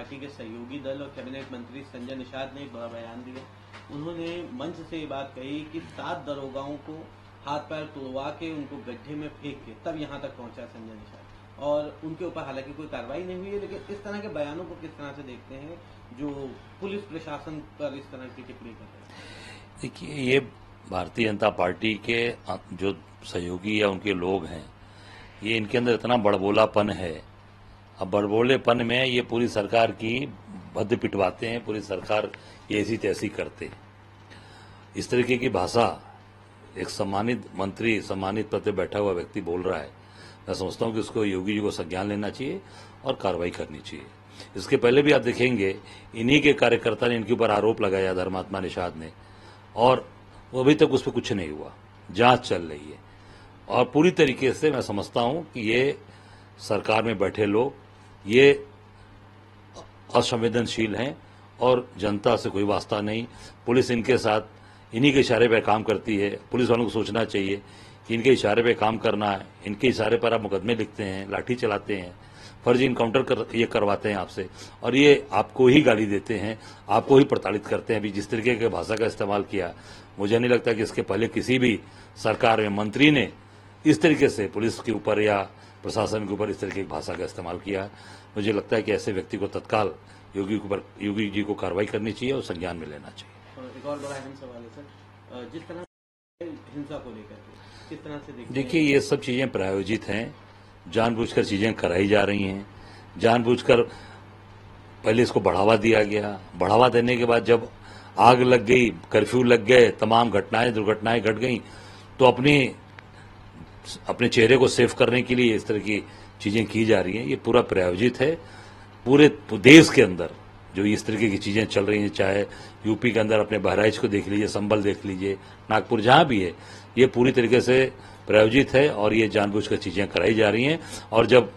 Party के सहयोगी दल और कैबिनेट मंत्री संजय निषाद ने एक बड़ा बयान दिया। उन्होंने मंच से ये बात कही कि 7 दरोगाओं को हाथ पैर तोड़वा के उनको गड्ढे में फेंक के तब यहाँ तक पहुंचा संजय निषाद, और उनके ऊपर हालांकि कोई कार्रवाई नहीं हुई है। लेकिन इस तरह के बयानों को किस तरह से देखते हैं जो पुलिस प्रशासन पर इस तरह की टिप्पणी कर रहे हैं? देखिए, ये भारतीय जनता पार्टी के जो सहयोगी या उनके लोग हैं, ये इनके अंदर इतना बड़बोलापन है। अब बड़बोलेपन में ये पूरी सरकार की भद्द पिटवाते हैं, पूरी सरकार ये ऐसी तैसी करते हैं। इस तरीके की भाषा एक सम्मानित मंत्री, सम्मानित पद पर बैठा हुआ व्यक्ति बोल रहा है। मैं समझता हूं कि उसको योगी जी को संज्ञान लेना चाहिए और कार्रवाई करनी चाहिए। इसके पहले भी आप देखेंगे इन्हीं के कार्यकर्ता ने इनके ऊपर आरोप लगाया, धर्मात्मा निषाद ने, और वो अभी तक उस पर कुछ नहीं हुआ। जांच चल रही है और पूरी तरीके से मैं समझता हूं कि ये सरकार में बैठे लोग ये असंवेदनशील हैं और जनता से कोई वास्ता नहीं। पुलिस इनके साथ इन्हीं के इशारे पर काम करती है। पुलिस वालों को सोचना चाहिए कि इनके इशारे पे काम करना है। इनके इशारे पर आप मुकदमे लिखते हैं, लाठी चलाते हैं, फर्जी इनकाउंटर ये करवाते हैं आपसे, और ये आपको ही गाली देते हैं, आपको ही प्रताड़ित करते हैं। अभी जिस तरीके की भाषा का इस्तेमाल किया, मुझे नहीं लगता कि इसके पहले किसी भी सरकार में मंत्री ने इस तरीके से पुलिस के ऊपर या प्रशासन के ऊपर इस तरीके की भाषा का इस्तेमाल किया। मुझे लगता है कि ऐसे व्यक्ति को तत्काल योगी जी को कार्रवाई करनी चाहिए और संज्ञान में लेना चाहिए। एक और बड़ा अहम सवाल है सर, जिस तरह हिंसा को लेकर किस तरह से देखिए, ये सब चीजें प्रायोजित हैं, जानबूझकर चीजें कराई जा रही हैं। जानबूझकर पहले इसको बढ़ावा दिया गया, बढ़ावा देने के बाद जब आग लग गई, कर्फ्यू लग गए, तमाम घटनाएं दुर्घटनाएं घट गई, तो अपने चेहरे को सेफ करने के लिए इस तरह की चीजें की जा रही हैं। ये पूरा प्रायोजित है। पूरे देश के अंदर जो इस तरीके की चीजें चल रही हैं, चाहे यूपी के अंदर अपने बहराइच को देख लीजिए, संभल देख लीजिए, नागपुर, जहां भी है, ये पूरी तरीके से प्रायोजित है और ये जानबूझकर चीजें कराई जा रही हैं। और जब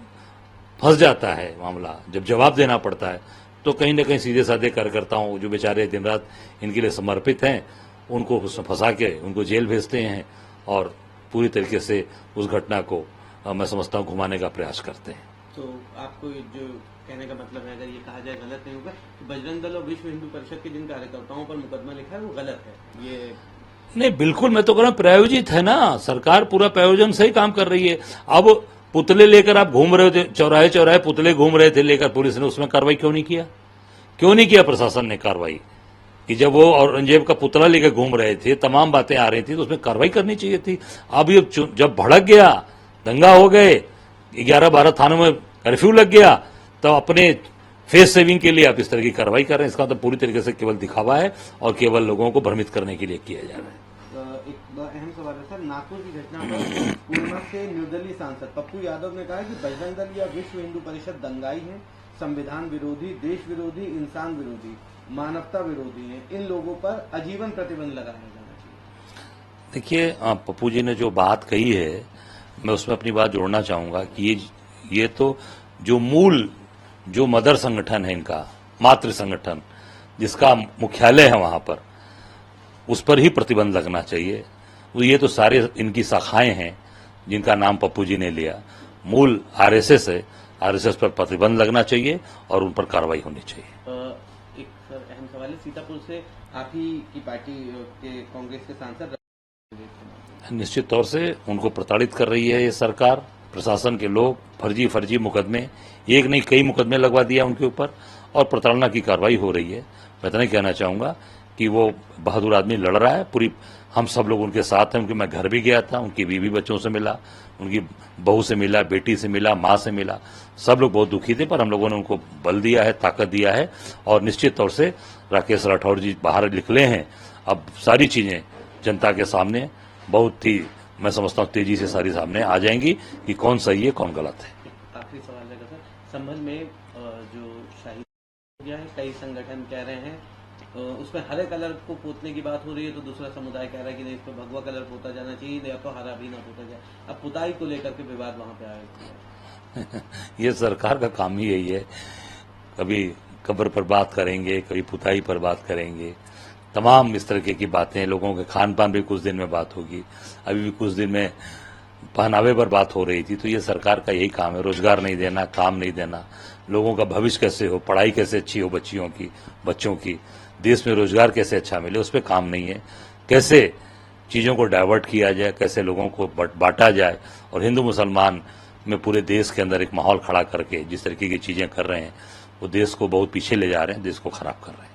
फंस जाता है मामला, जब जवाब देना पड़ता है, तो कहीं न कहीं सीधे साधे कार्यकर्ताओं जो बेचारे दिन रात इनके लिए समर्पित हैं, उनको फंसा के उनको जेल भेजते हैं और पूरी तरीके से उस घटना को मैं समझता हूं घुमाने का प्रयास करते हैं। तो आपको जो कहने का मतलब है, अगर ये कहा जाए गलत नहीं होगा तो बजरंग दल और विश्व हिंदू परिषद के जिन कार्यकर्ताओं पर मुकदमा लिखा है वो गलत है? ये नहीं, बिल्कुल, मैं तो कह रहा हूं प्रायोजित है ना, सरकार पूरा प्रायोजन से ही काम कर रही है। अब पुतले लेकर आप घूम रहे थे, चौराहे चौराहे पुतले घूम रहे थे लेकर, पुलिस ने उसमें कार्रवाई क्यों नहीं किया? क्यों नहीं किया प्रशासन ने कार्रवाई? कि जब वो औरंगजेब का पुतला लेकर घूम रहे थे, तमाम बातें आ रही थी, तो उसमें कार्रवाई करनी चाहिए थी। अब ये जब भड़क गया, दंगा हो गए, 11-12 थानों में कर्फ्यू लग गया, तो अपने फेस सेविंग के लिए आप इस तरह की कार्रवाई कर रहे हैं। इसका तो पूरी तरीके से केवल दिखावा है और केवल लोगों को भ्रमित करने के लिए किया जा रहा है। एक अहम सवाल है सर, नागपुर की घटना पर पूर्णिया से निर्दलीय सांसद पप्पू यादव ने कहा कि बजरंग दल या विश्व हिंदू परिषद दंगाई है, संविधान विरोधी, देश विरोधी, इंसान विरोधी, मानवता विरोधी है। इन लोगों पर आजीवन प्रतिबंध लगाया जाना चाहिए। देखिए, पप्पू जी ने जो बात कही है, मैं उसमें अपनी बात जोड़ना चाहूंगा कि ये तो जो मदर संगठन है इनका, मातृ संगठन जिसका मुख्यालय है वहां पर, उस पर ही प्रतिबंध लगना चाहिए। तो ये तो सारे इनकी शाखाएं हैं जिनका नाम पप्पू जी ने लिया। मूल आरएसएस है, आरएसएस पर प्रतिबंध लगना चाहिए और उन पर कार्रवाई होनी चाहिए। एक सर अहम सवाल है, सीतापुर से आप ही की पार्टी के कांग्रेस के सांसद, निश्चित तौर से उनको प्रताड़ित कर रही है ये सरकार, प्रशासन के लोग, फर्जी मुकदमे, एक नहीं कई मुकदमे लगवा दिया उनके ऊपर और प्रताड़ना की कार्रवाई हो रही है। मैं इतना ही कहना चाहूंगा कि वो बहादुर आदमी लड़ रहा है, पूरी हम सब लोग उनके साथ हैं। उनके मैं घर भी गया था, उनकी बीवी बच्चों से मिला, उनकी बहू से मिला, बेटी से मिला, माँ से मिला। सब लोग बहुत दुखी थे, पर हम लोगों ने उनको बल दिया है, ताकत दिया है और निश्चित तौर से राकेश राठौर जी बाहर निकले हैं। अब सारी चीजें जनता के सामने बहुत ही, मैं समझता हूँ, तेजी से सारी सामने आ जाएंगी कि कौन सही है कौन गलत है। आखिरी सवाल है सर, संभल में जो शहीद हो गया है, कई संगठन कह रहे हैं उसमें हरे कलर को पोतने की बात हो रही है, तो दूसरा समुदाय कह रहा है कि नहीं, इस पर भगवा कलर पोता जाना चाहिए, या तो हरा भी ना पोता जाए। अब पुताई को लेकर के विवाद वहां पे आया। ये सरकार का काम ही यही है, कभी कब्र पर बात करेंगे, कभी पुताई पर बात करेंगे, तमाम इस तरह की बातें। लोगों के खान पान भी कुछ दिन में बात होगी, अभी भी कुछ दिन में पहनावे पर बात हो रही थी, तो ये सरकार का यही काम है, रोजगार नहीं देना, काम नहीं देना, लोगों का भविष्य कैसे हो, पढ़ाई कैसे अच्छी हो बच्चों की, देश में रोजगार कैसे अच्छा मिले, उस पर काम नहीं है। कैसे चीज़ों को डाइवर्ट किया जाए, कैसे लोगों को बांटा जाए, और हिंदू मुसलमान में पूरे देश के अंदर एक माहौल खड़ा करके जिस तरीके की चीज़ें कर रहे हैं, वो देश को बहुत पीछे ले जा रहे हैं, देश को खराब कर रहे हैं।